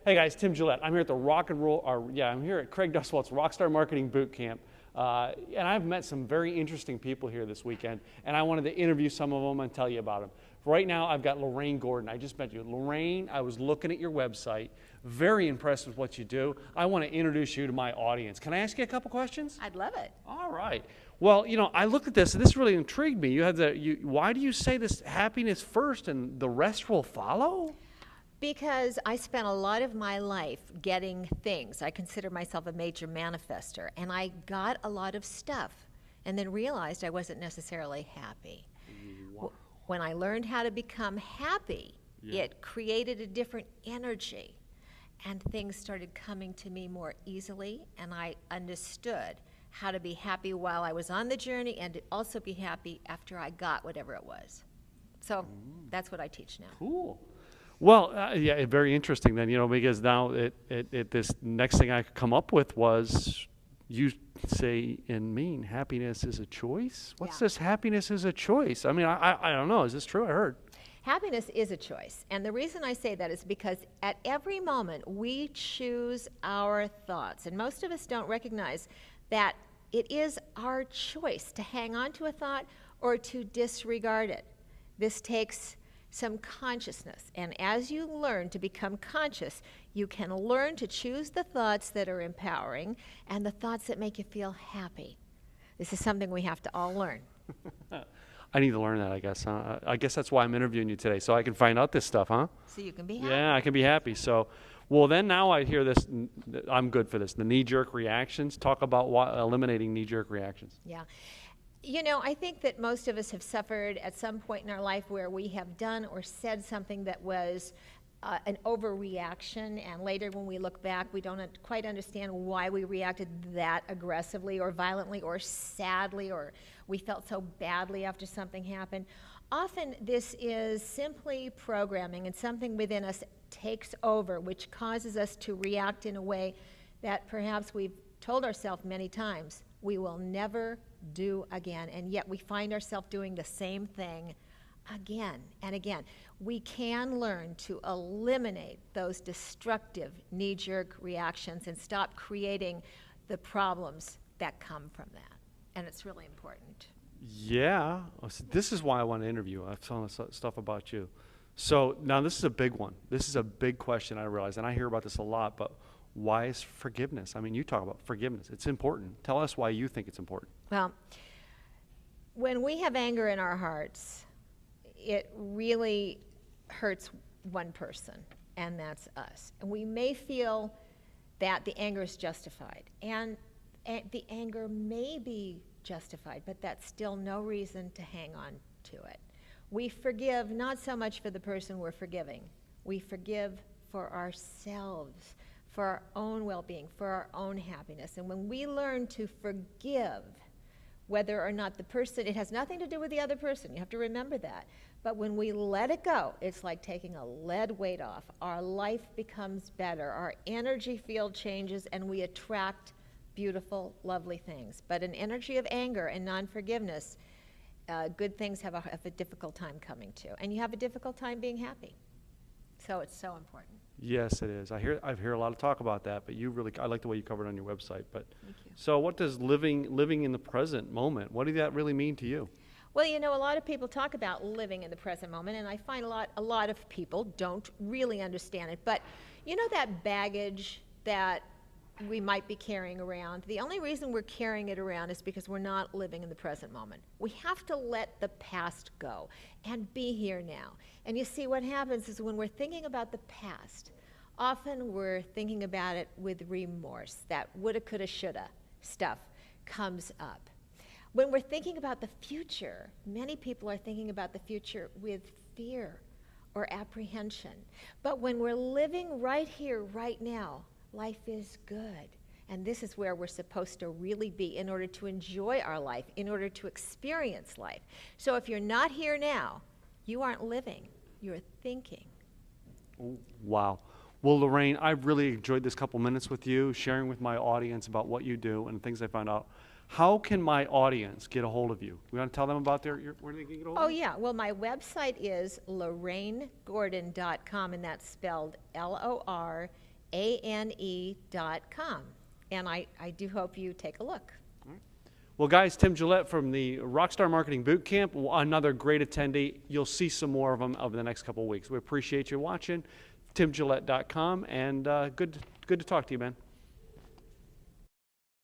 Hey guys, Tim Gillette. I'm here at the I'm here at Craig Duswalt's Rockstar Marketing Boot Camp. And I've met some very interesting people here this weekend, and I wanted to interview some of them and tell you about them. Right now, I've got Loranne Gordon. I just met you. Loranne, I was looking at your website, very impressed with what you do. I want to introduce you to my audience. Can I ask you a couple questions? I'd love it. All right. Well, you know, I looked at this, and this really intrigued me. Why do you say this happiness first and the rest will follow? Because I spent a lot of my life getting things. I consider myself a major manifester, and I got a lot of stuff and then realized I wasn't necessarily happy. Wow. When I learned how to become happy, it created a different energy, and things started coming to me more easily, and I understood how to be happy while I was on the journey and to also be happy after I got whatever it was. So that's what I teach now. Cool. Well, yeah, very interesting then, you know, because now this next thing I could come up with was you say and mean happiness is a choice? What's this happiness is a choice? I mean, I don't know. Is this true? I heard. Happiness is a choice. And the reason I say that is because at every moment we choose our thoughts. And most of us don't recognize that it is our choice to hang on to a thought or to disregard it. This takes some consciousness, and as you learn to become conscious, you can learn to choose the thoughts that are empowering and the thoughts that make you feel happy. This is something we have to all learn. I need to learn that, I guess. I guess that's why I'm interviewing you today, so I can find out this stuff, huh? So you can be happy. Yeah, I can be happy. So, well, then now I hear this. I'm good for this. The knee-jerk reactions. Talk about eliminating knee-jerk reactions. Yeah. You know, I think that most of us have suffered at some point in our life where we have done or said something that was an overreaction, and later when we look back, we don't quite understand why we reacted that aggressively or violently or sadly, or we felt so badly after something happened. Often this is simply programming, and something within us takes over, which causes us to react in a way that perhaps we've told ourselves many times we will never do again, and yet we find ourselves doing the same thing again and again. We can learn to eliminate those destructive knee-jerk reactions and stop creating the problems that come from that, and it's really important. Yeah, this is why I want to interview you. I've told stuff about you. So now this is a big one. This is a big question, I realize, and I hear about this a lot, but why is forgiveness? I mean, you talk about forgiveness. It's important. Tell us why you think it's important. Well, when we have anger in our hearts, it really hurts one person, and that's us. And we may feel that the anger is justified, and the anger may be justified, but that's still no reason to hang on to it. We forgive not so much for the person we're forgiving. We forgive for ourselves, for our own well-being, for our own happiness. And when we learn to forgive, whether or not the person, it has nothing to do with the other person, you have to remember that. But when we let it go, it's like taking a lead weight off. Our life becomes better, our energy field changes, and we attract beautiful, lovely things. But an energy of anger and non-forgiveness, good things have a difficult time coming to. And you have a difficult time being happy. So it's so important. Yes, it is. I hear a lot of talk about that, but I like the way you covered it on your website. But Thank you. So what does living in the present moment, what does that really mean to you? Well, you know, a lot of people talk about living in the present moment, and I find a lot of people don't really understand it. But you know that baggage that we might be carrying around, the only reason we're carrying it around is because we're not living in the present moment. We have to let the past go and be here now. And you see, what happens is when we're thinking about the past, often we're thinking about it with remorse. That woulda, coulda, shoulda stuff comes up. When we're thinking about the future, many people are thinking about the future with fear or apprehension. But when we're living right here, right now, life is good. And this is where we're supposed to really be in order to enjoy our life, in order to experience life. So if you're not here now, you aren't living, you're thinking. Wow. Well, Loranne, I've really enjoyed this couple minutes with you, sharing with my audience about what you do and things I found out. How can my audience get a hold of you? We want to tell them about where they can get a hold of you? Oh, yeah. Well, my website is lorannegordon.com, and that's spelled L-O-R ANE.com. And I do hope you take a look. Well, guys, Tim Gillette from the Rockstar Marketing Bootcamp, another great attendee. You'll see some more of them over the next couple of weeks. We appreciate you watching. TimGillette.com, and good to talk to you, man.